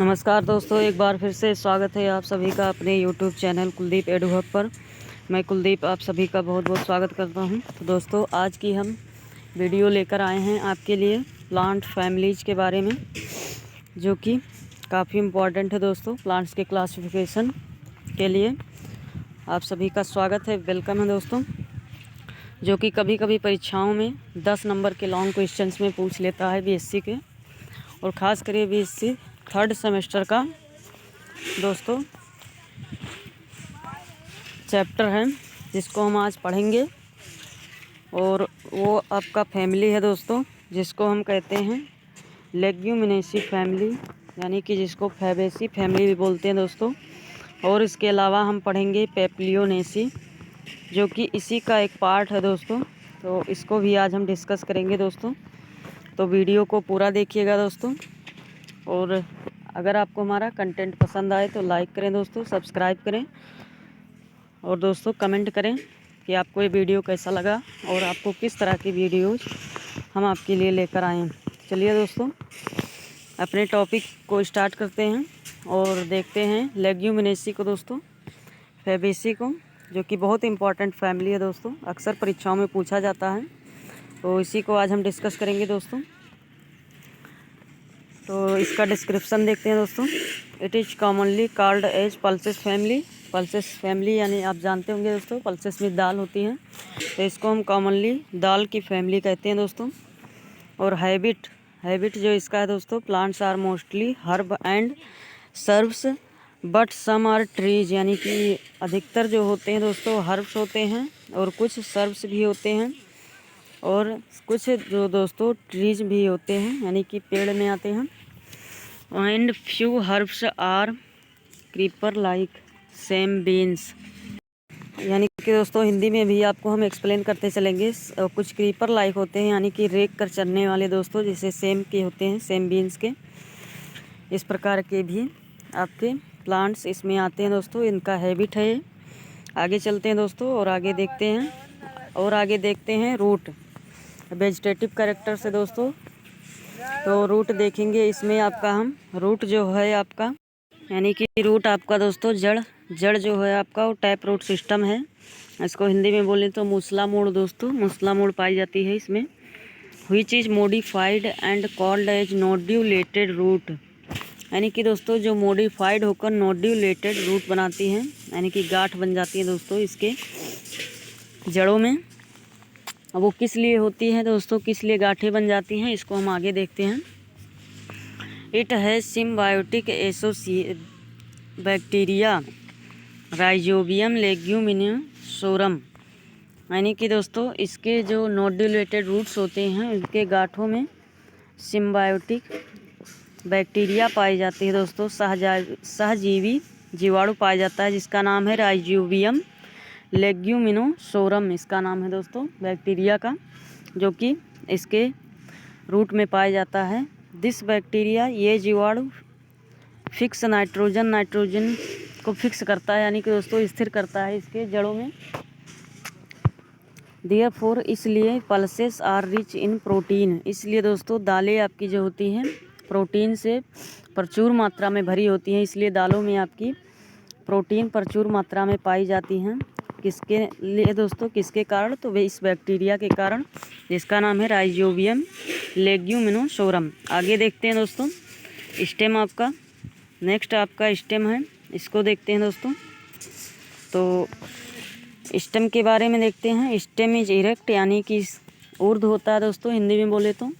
नमस्कार दोस्तों, एक बार फिर से स्वागत है आप सभी का अपने YouTube channel Kuldeep edu hub पर। मैं कुलदीप आप सभी का बहुत बहुत स्वागत करता हूं। तो दोस्तों, आज की हम वीडियो लेकर आए हैं आपके लिए प्लांट फैमिलीज़ के बारे में, जो कि काफ़ी इम्पॉर्टेंट है दोस्तों प्लांट्स के क्लासिफिकेशन के लिए। आप सभी का स्वागत है, वेलकम है दोस्तों। जो कि कभी कभी परीक्षाओं में 10 नंबर के लॉन्ग क्वेश्चंस में पूछ लेता है BSc के, और ख़ास करके BSc थर्ड सेमेस्टर का दोस्तों चैप्टर है जिसको हम आज पढ़ेंगे। और वो आपका फैमिली है दोस्तों, जिसको हम कहते हैं लेग्यूमिनेसी फैमिली, यानी कि जिसको फैबेसी फैमिली भी बोलते हैं दोस्तों। और इसके अलावा हम पढ़ेंगे पेप्लियोनेसी, जो कि इसी का एक पार्ट है दोस्तों। तो इसको भी आज हम डिस्कस करेंगे दोस्तों। तो वीडियो को पूरा देखिएगा दोस्तों, और अगर आपको हमारा कंटेंट पसंद आए तो लाइक करें दोस्तों, सब्सक्राइब करें, और दोस्तों कमेंट करें कि आपको ये वीडियो कैसा लगा और आपको किस तरह की वीडियोज हम आपके लिए लेकर आए हैं। चलिए दोस्तों, अपने टॉपिक को स्टार्ट करते हैं और देखते हैं लेग्यूमिनेसी को दोस्तों, फैबेसी को, जो कि बहुत इंपॉर्टेंट फैमिली है दोस्तों, अक्सर परीक्षाओं में पूछा जाता है। तो इसी को आज हम डिस्कस करेंगे दोस्तों। तो इसका डिस्क्रिप्शन देखते हैं दोस्तों। It is commonly called as pulses family. Pulses family यानी आप जानते होंगे दोस्तों, पल्सेस में दाल होती हैं, तो इसको हम कॉमनली दाल की फैमिली कहते हैं दोस्तों। और हैबिट जो इसका है दोस्तों, plants are mostly herb and shrubs but some are trees, यानी कि अधिकतर जो होते हैं दोस्तों हर्ब्स होते हैं और कुछ सर्ब्स भी होते हैं, और कुछ जो दोस्तों ट्रीज भी होते हैं, यानी कि पेड़ में आते हैं। And few herbs are creeper like same beans, यानी कि दोस्तों हिंदी में भी आपको हम एक्सप्लेन करते चलेंगे। कुछ क्रीपर लाइक होते हैं, यानी कि रेक कर चलने वाले दोस्तों, जैसे सेम के होते हैं, सेम बीन्स के। इस प्रकार के भी आपके प्लांट्स इसमें आते हैं दोस्तों, इनका हैबिट है ये। आगे चलते हैं दोस्तों और आगे देखते हैं रूट, वेजिटेटिव कैरेक्टर से दोस्तों। तो रूट देखेंगे इसमें आपका हम, रूट जो है आपका, यानी कि रूट आपका दोस्तों जड़ जो है आपका वो टैप रूट सिस्टम है। इसको हिंदी में बोलें तो मूसला मूड़ दोस्तों, मूसला मूड़ पाई जाती है इसमें। Which is modified and called as nodulated root, यानी कि दोस्तों जो मॉडिफाइड होकर नोड्यूलेटेड रूट बनाती हैं, यानी कि गांठ बन जाती है दोस्तों इसके जड़ों में। अब वो किस लिए होती है दोस्तों, किस लिए गांठें बन जाती हैं, इसको हम आगे देखते हैं। It has symbiotic associate bacteria Rhizobium leguminosarum, यानी कि दोस्तों इसके जो नोड्यूलेटेड रूट्स होते हैं, इनके गांठों में सिम्बायोटिक बैक्टीरिया पाई जाती है दोस्तों, सहजीवी जीवाणु पाया जाता है, जिसका नाम है राइजोबियम लेग्यूमिनोसोरम, इसका नाम है दोस्तों बैक्टीरिया का, जो कि इसके रूट में पाया जाता है। दिस बैक्टीरिया, ये जीवाणु फिक्स नाइट्रोजन को फिक्स करता है, यानी कि दोस्तों स्थिर करता है इसके जड़ों में। देयरफॉर, इसलिए pulses are rich in protein, इसलिए दोस्तों दालें आपकी जो होती हैं प्रोटीन से प्रचुर मात्रा में भरी होती हैं, इसलिए दालों में आपकी प्रोटीन प्रचुर मात्रा में पाई जाती हैं। किसके लिए दोस्तों, किसके कारण, तो वे इस बैक्टीरिया के कारण, जिसका नाम है राइजोबियम लेग्यूमिनोसोरम। आगे देखते हैं दोस्तों स्टेम आपका, नेक्स्ट आपका स्टेम है, इसको देखते हैं दोस्तों। तो स्टेम के बारे में देखते हैं। स्टेम इज इरेक्ट, यानी कि ऊर्ध्व होता है दोस्तों, हिंदी में बोले तो।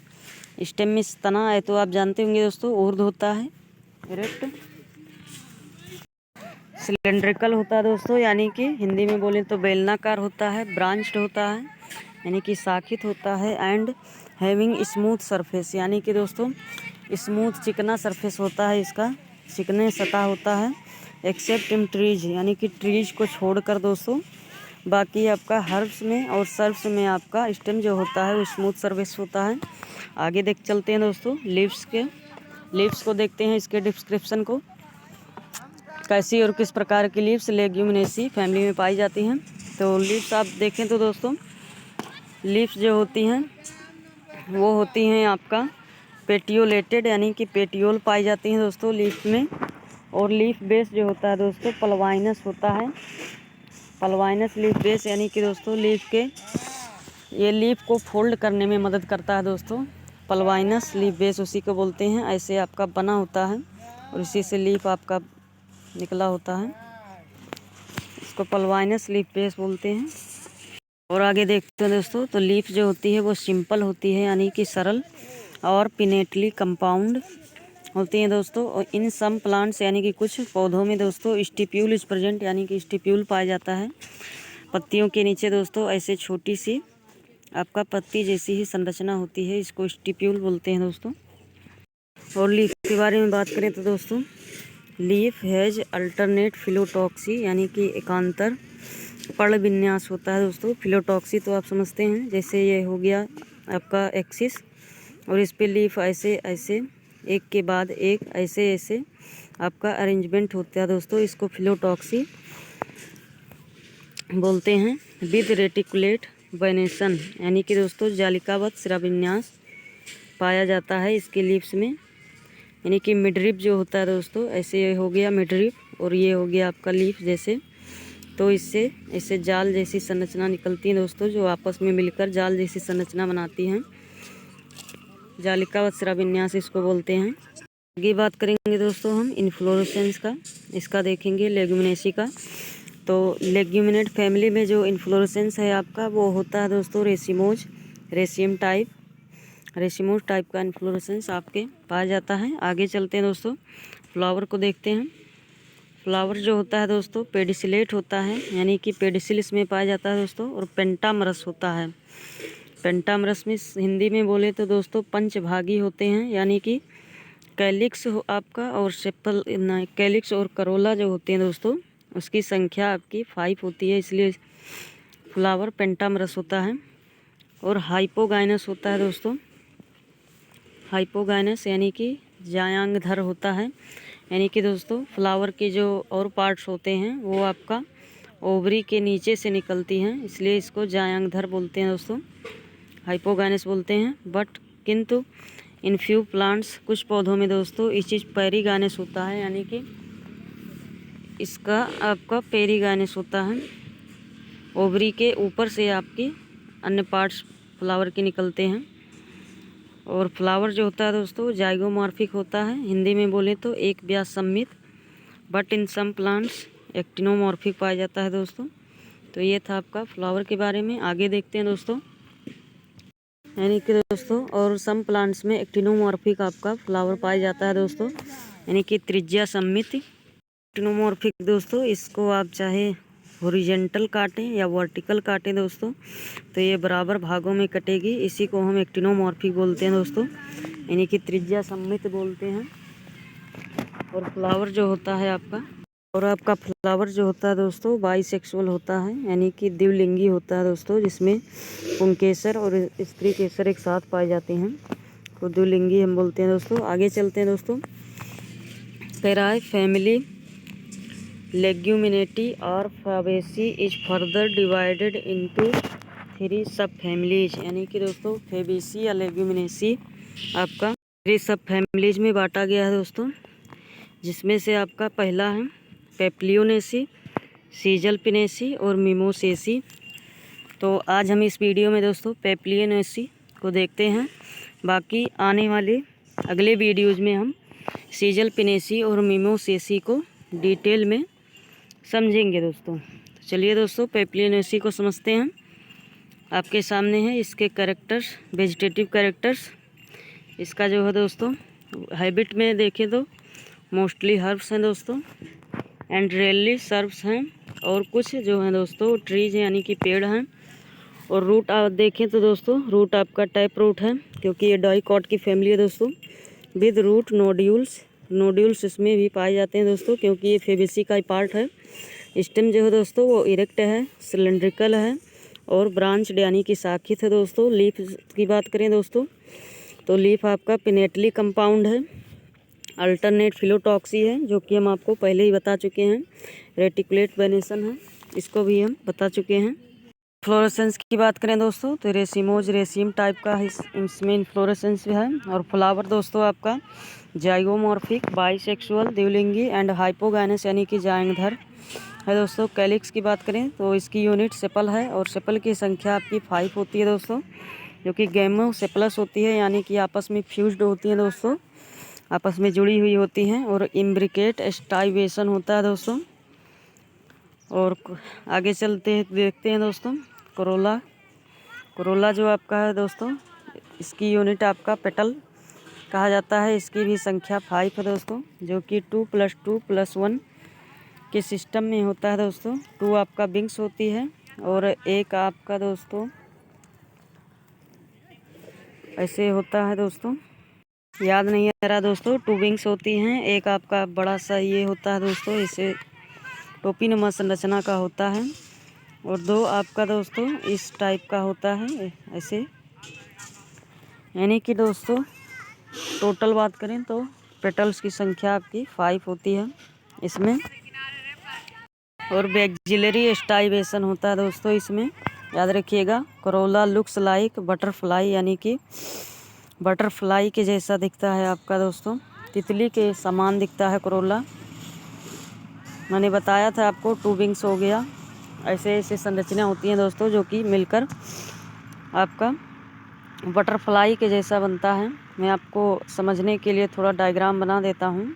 स्टेम में तना है तो आप जानते होंगे दोस्तों, ऊर्ध्व होता है, इरेक्ट। सिलेंड्रिकल होता है दोस्तों, यानी कि हिंदी में बोले तो बेलनाकार होता है। ब्रांच्ड होता है, यानी कि शाखित होता है। एंड हैविंग स्मूथ सरफेस, यानी कि दोस्तों स्मूथ चिकना सरफेस होता है, इसका चिकने सतह होता है। एक्सेप्ट इन ट्रीज, यानी कि ट्रीज को छोड़कर दोस्तों बाकी आपका हर्ब्स में और सर्ब्स में आपका स्टेम जो होता है वो स्मूथ सरफेस होता है। आगे देख चलते हैं दोस्तों लीव्स को देखते हैं, इसके डिस्क्रिप्शन को, कैसी और किस प्रकार की लीव्स लेग्यूमिनेसी फैमिली में पाई जाती हैं। तो लीव्स आप देखें तो दोस्तों लीव्स जो होती हैं वो होती हैं आपका पेटियोलेटेड यानी कि पेटियोल पाई जाती हैं दोस्तों लीफ में। और लीफ बेस जो होता है दोस्तों पल्वाइनस होता है। पल्वाइनस लीफ बेस यानी कि दोस्तों लीफ के ये लीफ को फोल्ड करने में मदद करता है दोस्तों। पल्वाइनस लीफ बेस उसी को बोलते हैं। ऐसे आपका बना होता है और इसी से लीफ आपका निकला होता है, इसको पल्वाइनस लीफ बेस बोलते हैं। और आगे देखते हैं दोस्तों, तो लीफ जो होती है वो सिंपल होती है यानी कि सरल और पिनेटली कंपाउंड होती हैं दोस्तों। और इन सम प्लांट्स यानी कि कुछ पौधों में दोस्तों स्टिप्यूल इज प्रेजेंट यानी कि स्टिप्यूल पाया जाता है। पत्तियों के नीचे दोस्तों ऐसे छोटी सी आपका पत्ती जैसी ही संरचना होती है, इसको स्टिप्यूल बोलते हैं दोस्तों। और लीफ के बारे में बात करें तो दोस्तों लीफ हैज अल्टरनेट फिलोटॉक्सी यानी कि एकांतर पर्ण विन्यास होता है दोस्तों। फिलोटॉक्सी तो आप समझते हैं, जैसे ये हो गया आपका एक्सिस और इस पे लीफ ऐसे ऐसे एक के बाद एक ऐसे ऐसे आपका अरेंजमेंट होता है दोस्तों, इसको फिलोटॉक्सी बोलते हैं। विद रेटिकुलेट वेनेसन यानी कि दोस्तों जालिकावत शिराविन्यास पाया जाता है इसके लीव्स में, यानी कि मिडरिप जो होता है दोस्तों ऐसे ये हो गया मिडरिप और ये हो गया आपका लीफ जैसे, तो इससे ऐसे जाल जैसी संरचना निकलती है दोस्तों, जो आपस में मिलकर जाल जैसी संरचना बनाती हैं। जालिकावत शिराविन्यास इसको बोलते हैं। आगे बात करेंगे दोस्तों हम इन्फ्लोरेसेंस का, इसका देखेंगे लेग्यूमिनेसी का। तो लेग्यूमिनेट फैमिली में जो इन्फ्लोरेसेंस है आपका वो होता है दोस्तों रेसिमोज, रेसिमोज टाइप का इन्फ्लोरेसेंस आपके पाया जाता है। आगे चलते हैं दोस्तों, फ्लावर को देखते हैं। फ्लावर जो होता है दोस्तों पेडिसिलेट होता है यानी कि पेडिसिल इसमें पाया जाता है दोस्तों। और पेंटामरस होता है। पेंटामरस में हिंदी में बोले तो दोस्तों पंचभागी होते हैं, यानी कि कैलिक्स हो आपका और सेपल कैलिक्स और करोला जो होते हैं दोस्तों उसकी संख्या आपकी 5 होती है, इसलिए फ्लावर पेंटामरस होता है। और हाइपोगाइनस होता है दोस्तों। हाइपोगाइनस यानी कि जायांगधर होता है, यानी कि दोस्तों फ्लावर के जो और पार्ट्स होते हैं वो आपका ओवरी के नीचे से निकलती हैं, इसलिए इसको जायांगधर बोलते हैं दोस्तों, हाइपोगाइनस बोलते हैं। बट किंतु इन फ्यू प्लांट्स कुछ पौधों में दोस्तों इस चीज़ पेरीगाइनस होता है, यानी कि इसका आपका पेरीगाइनस होता है। ओवरी के ऊपर से आपकी अन्य पार्ट्स फ्लावर के निकलते हैं। और फ्लावर जो होता है दोस्तों जाइगोमॉर्फिक होता है, हिंदी में बोले तो एक व्यास सममित। But in some plants actinomorphic पाया जाता है दोस्तों। तो ये था आपका फ्लावर के बारे में। आगे देखते हैं दोस्तों, यानी कि दोस्तों और सम प्लांट्स में एक्टिनोमॉर्फिक आपका फ्लावर पाया जाता है दोस्तों, यानी कि त्रिज्या सममित। एक्टिनोमॉर्फिक दोस्तों इसको आप चाहे हॉरिजेंटल काटें या वर्टिकल काटें दोस्तों, तो ये बराबर भागों में कटेगी, इसी को हम एक्टिनोमॉर्फिक बोलते हैं दोस्तों, यानी कि त्रिज्या सममित बोलते हैं। और फ्लावर जो होता है आपका फ्लावर जो होता है दोस्तों बाइसेक्सुअल होता है, यानी कि द्विलिंगी होता है दोस्तों, जिसमें पुंकेसर और स्त्री केसर एक साथ पाए जाते हैं, तो द्विलिंगी हम बोलते हैं दोस्तों। आगे चलते हैं दोस्तों, पेराई फैमिली लेग्यूमिनेटी और Fabaceae is further divided into 3 सब फैमिलीज, यानी कि दोस्तों फेबेसी या लेग्यूमिनेसी आपका 3 सब फैमिलीज में बांटा गया है दोस्तों, जिसमें से आपका पहला है पेप्लियोनेसी, सीजलपिनेसी और मिमोसेसी। तो आज हम इस वीडियो में दोस्तों पेप्लियोनेसी को देखते हैं, बाकी आने वाले अगले वीडियोज़ में हम सीजलपिनेसी और मिमोसेसी को डिटेल में समझेंगे दोस्तों। तो चलिए दोस्तों पेप्लियोनेसी को समझते हैं। आपके सामने है इसके कैरेक्टर्स, वेजिटेटिव कैरेक्टर्स। इसका जो है दोस्तों हैबिट में देखें तो मोस्टली हर्ब्स हैं दोस्तों, एंड रेयरली सर्ब्स हैं, और कुछ जो हैं दोस्तों ट्रीज हैं यानी कि पेड़ हैं। और रूट आप देखें तो दोस्तों रूट आपका टैप रूट है, क्योंकि ये डाइकॉट की फैमिली है दोस्तों, विद रूट नोड्यूल्स इसमें भी पाए जाते हैं दोस्तों, क्योंकि ये फेबेसी का ही पार्ट है। स्टेम जो है दोस्तों वो इरेक्ट है, सिलेंड्रिकल है और ब्रांच्ड यानी कि शाखित है दोस्तों। लीफ की बात करें दोस्तों तो लीफ आपका पिनेटली कंपाउंड है, अल्टरनेट फिलोटॉक्सी है जो कि हम आपको पहले ही बता चुके हैं, रेटिकुलेट वेनेसन है इसको भी हम बता चुके हैं। फ्लोरेसेंस की बात करें दोस्तों तो रेसिमोज रेसिम टाइप का इसमें इन्फ्लोरेसेंस है। और फ्लावर दोस्तों आपका जाइगोमॉर्फिक, बाइसेक्सुअल, द्विलिंगी एंड हाइपोगाइनस यानी कि जांघधर है दोस्तों। कैलिक्स की बात करें तो इसकी यूनिट सेपल है और सेपल की संख्या आपकी 5 होती है दोस्तों, जो कि गैमो सेपलस होती है यानी कि आपस में फ्यूज्ड होती हैं दोस्तों, आपस में जुड़ी हुई होती हैं। और इम्ब्रिकेट स्टाइवेशन होता है दोस्तों। और आगे चलते हैं देखते हैं दोस्तों कोरोला। कोरोला जो आपका है दोस्तों, इसकी यूनिट आपका पेटल कहा जाता है। इसकी भी संख्या 5 है दोस्तों, जो कि 2 + 2 + 1 के सिस्टम में होता है दोस्तों। 2 आपका विंग्स होती है और एक आपका दोस्तों ऐसे होता है दोस्तों, याद नहीं आ रहा दोस्तों। 2 विंग्स होती हैं, एक आपका बड़ा सा ये होता है दोस्तों, इसे टोपी नुमा संरचना का होता है। और 2 आपका दोस्तों इस टाइप का होता है ऐसे, यानी कि दोस्तों टोटल बात करें तो पेटल्स की संख्या आपकी 5 होती है इसमें। और बैक्सिलरी स्टाइवेशन होता है दोस्तों इसमें, याद रखिएगा। कोरोला लुक्स लाइक बटरफ्लाई, यानी कि बटरफ्लाई के जैसा दिखता है आपका दोस्तों, तितली के समान दिखता है कोरोला। मैंने बताया था आपको 2 विंग्स हो गया, ऐसे ऐसे संरचना होती हैं दोस्तों जो कि मिलकर आपका बटरफ्लाई के जैसा बनता है। मैं आपको समझने के लिए थोड़ा डायग्राम बना देता हूँ।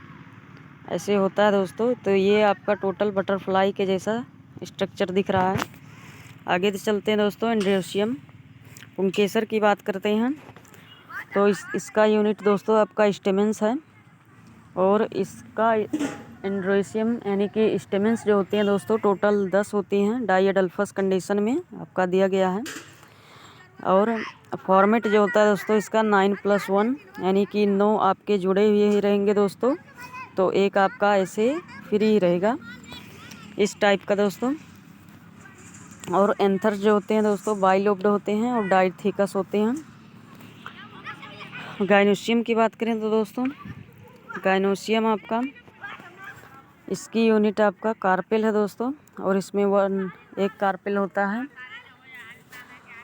ऐसे होता है दोस्तों, तो ये आपका टोटल बटरफ्लाई के जैसा स्ट्रक्चर दिख रहा है। आगे तो चलते हैं दोस्तों एंड्रोसियम पुंकेसर की बात करते हैं। तो इसका यूनिट दोस्तों आपका स्टेमेंस है। और इसका एंड्रोसियम यानी कि स्टेमेंस जो होते हैं दोस्तों टोटल 10 होती हैं, डाइएडल्फस कंडीशन में आपका दिया गया है। और फॉर्मेट जो होता है दोस्तों इसका 9+1 यानी कि 9 आपके जुड़े हुए ही रहेंगे दोस्तों, तो एक आपका ऐसे फ्री रहेगा इस टाइप का दोस्तों। और एंथर्स जो होते हैं दोस्तों बाइलोब्ड होते हैं और डाइथिकस होते हैं। गाइनोसियम की बात करें तो दोस्तों गाइनोसियम आपका इसकी यूनिट आपका कार्पेल है दोस्तों, और इसमें एक कार्पेल होता है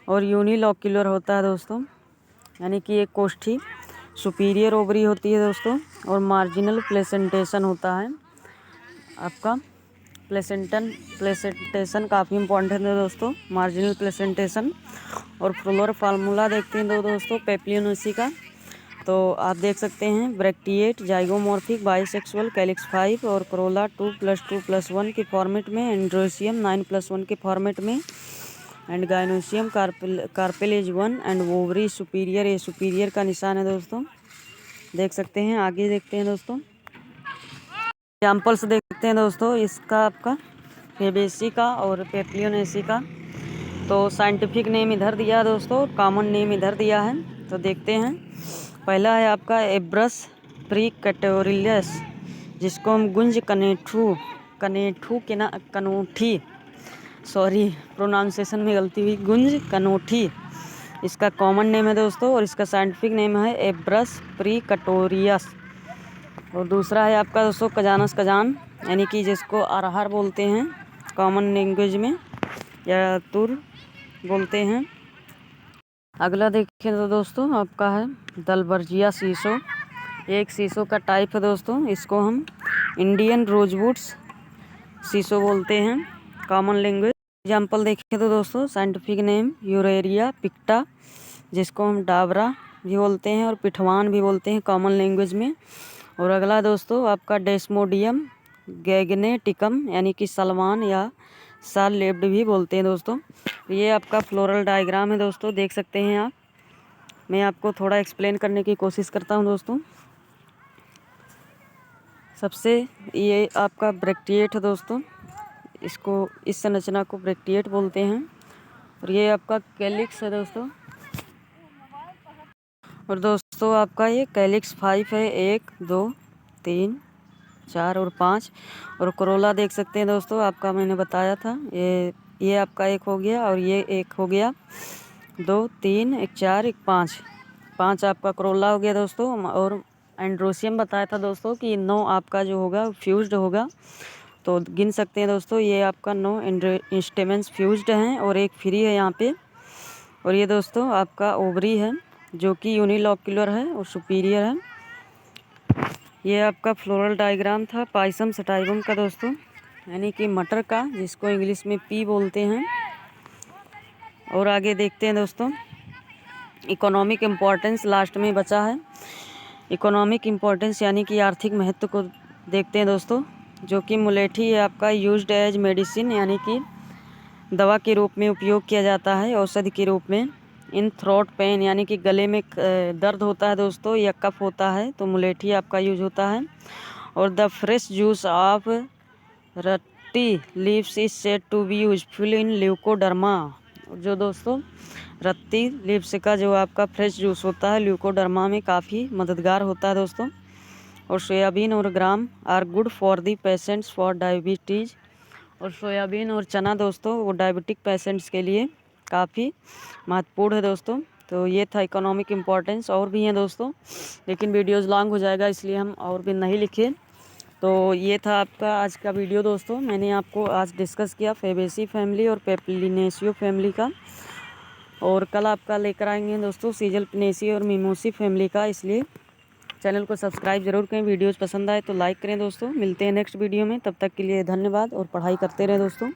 और यूनिलॉक्यूलर होता है दोस्तों, यानी कि एक कोष्ठी। सुपीरियर ओवरी होती है दोस्तों और मार्जिनल प्लेसेंटेशन होता है आपका। प्लेसेंटेशन काफ़ी इंपॉर्टेंट है दोस्तों, मार्जिनल प्लेसेंटेशन। और फ्लोर फार्मूला देखते हैं दोस्तों पेप्लियोनेसी का, तो आप देख सकते हैं ब्रैक्टिएट, जाइगोमॉर्फिक, बाइसेक्सुअल, कैलिक्स 5 और कोरोला 2 + 2 + 1 के फॉर्मेट में, एंड्रोसियम 9+1 के फॉर्मेट में, and gynoecium carpels 1 and ovary superior, ये सुपीरियर का निशान है दोस्तों, देख सकते हैं। आगे देखते हैं दोस्तों एग्जाम्पल्स देखते हैं दोस्तों इसका आपका फेबेसी का और पेप्लियोनेसी का। तो साइंटिफिक नेम इधर दिया है दोस्तों, कॉमन नेम इधर दिया है, तो देखते हैं। पहला है आपका एब्रस प्रीकैटोरियस, जिसको हम गुंज कनोठी सॉरी प्रोनाउंसिएशन में गलती हुई, गुंज कनोठी इसका कॉमन नेम है दोस्तों, और इसका साइंटिफिक नेम है एब्रस प्रीकैटोरियस। और दूसरा है आपका दोस्तों कजानस कजान, यानी कि जिसको अरहर बोलते हैं कॉमन लैंग्वेज में, या तुर बोलते हैं। अगला देखें तो दोस्तों आपका है दलबर्जिया शीशो, एक शीशो का टाइप है दोस्तों, इसको हम इंडियन रोजवुड्स शीशो बोलते हैं कॉमन लैंग्वेज। एग्जाम्पल देखें तो दोस्तों साइंटिफिक नेम यूरेरिया पिक्टा, जिसको हम डाबरा भी बोलते हैं और पिठवान भी बोलते हैं कॉमन लैंग्वेज में। और अगला दोस्तों आपका डेस्मोडियम गैगनेटिकम, यानी कि सलमान या साल लेब्ड भी बोलते हैं दोस्तों। ये आपका फ्लोरल डायग्राम है दोस्तों, देख सकते हैं आप। मैं आपको थोड़ा एक्सप्लेन करने की कोशिश करता हूं दोस्तों। सबसे ये आपका ब्रैक्टिएट है दोस्तों, इसको इस संरचना को ब्रैक्टिएट बोलते हैं। और ये आपका कैलिक्स है दोस्तों, और दोस्तों आपका ये कैलिक्स 5 है, 1 2 3 4 और 5। और कोरोला देख सकते हैं दोस्तों, आपका मैंने बताया था ये आपका एक हो गया और ये एक हो गया, 2 3 1 4 1 5 आपका कोरोला हो गया दोस्तों। और एंड्रोसियम बताया था दोस्तों कि 9 आपका जो होगा फ्यूज्ड होगा, तो गिन सकते हैं दोस्तों। ये आपका 9 इंस्ट्रूमेंट्स फ्यूज्ड हैं और एक फ्री है यहाँ पे। और ये दोस्तों आपका ओवरी है जो कि यूनिलॉक्यूलर है और सुपीरियर है। ये आपका फ्लोरल डायग्राम था पाइसम सटाइवम का दोस्तों, यानी कि मटर का, जिसको इंग्लिश में पी बोलते हैं। और आगे देखते हैं दोस्तों, इकोनॉमिक इम्पोर्टेंस लास्ट में बचा है। इकोनॉमिक इम्पोर्टेंस यानी कि आर्थिक महत्व को देखते हैं दोस्तों, जो कि मुलेठी है आपका यूज्ड एज मेडिसिन, यानी कि दवा के रूप में उपयोग किया जाता है, औषधि के रूप में। इन थ्रोट पेन यानी कि गले में दर्द होता है दोस्तों या कफ होता है तो मुलेठी आपका यूज होता है। और द फ्रेश जूस ऑफ रत्ती leaves is said to be useful in leucoderma. जो दोस्तों रत्ती लीव्स का जो आपका फ्रेश जूस होता है ल्यूकोडर्मा में काफ़ी मददगार होता है दोस्तों। और सोयाबीन और gram are good for the patients for diabetes. और सोयाबीन और चना दोस्तों वो डायबिटिक पेशेंट्स के लिए काफ़ी महत्वपूर्ण है दोस्तों। तो ये था इकोनॉमिक इम्पोर्टेंस, और भी हैं दोस्तों लेकिन वीडियोस लॉन्ग हो जाएगा इसलिए हम और भी नहीं लिखे। तो ये था आपका आज का वीडियो दोस्तों। मैंने आपको आज डिस्कस किया फेबेसी फैमिली और पेपलिनेशियो फैमिली का, और कल आपका लेकर आएंगे दोस्तों सीजलपिनेसी और मिमोसी फैमिली का। इसलिए चैनल को सब्सक्राइब जरूर करें। वीडियोस पसंद आए तो लाइक करें दोस्तों। मिलते हैं नेक्स्ट वीडियो में, तब तक के लिए धन्यवाद और पढ़ाई करते रहें दोस्तों।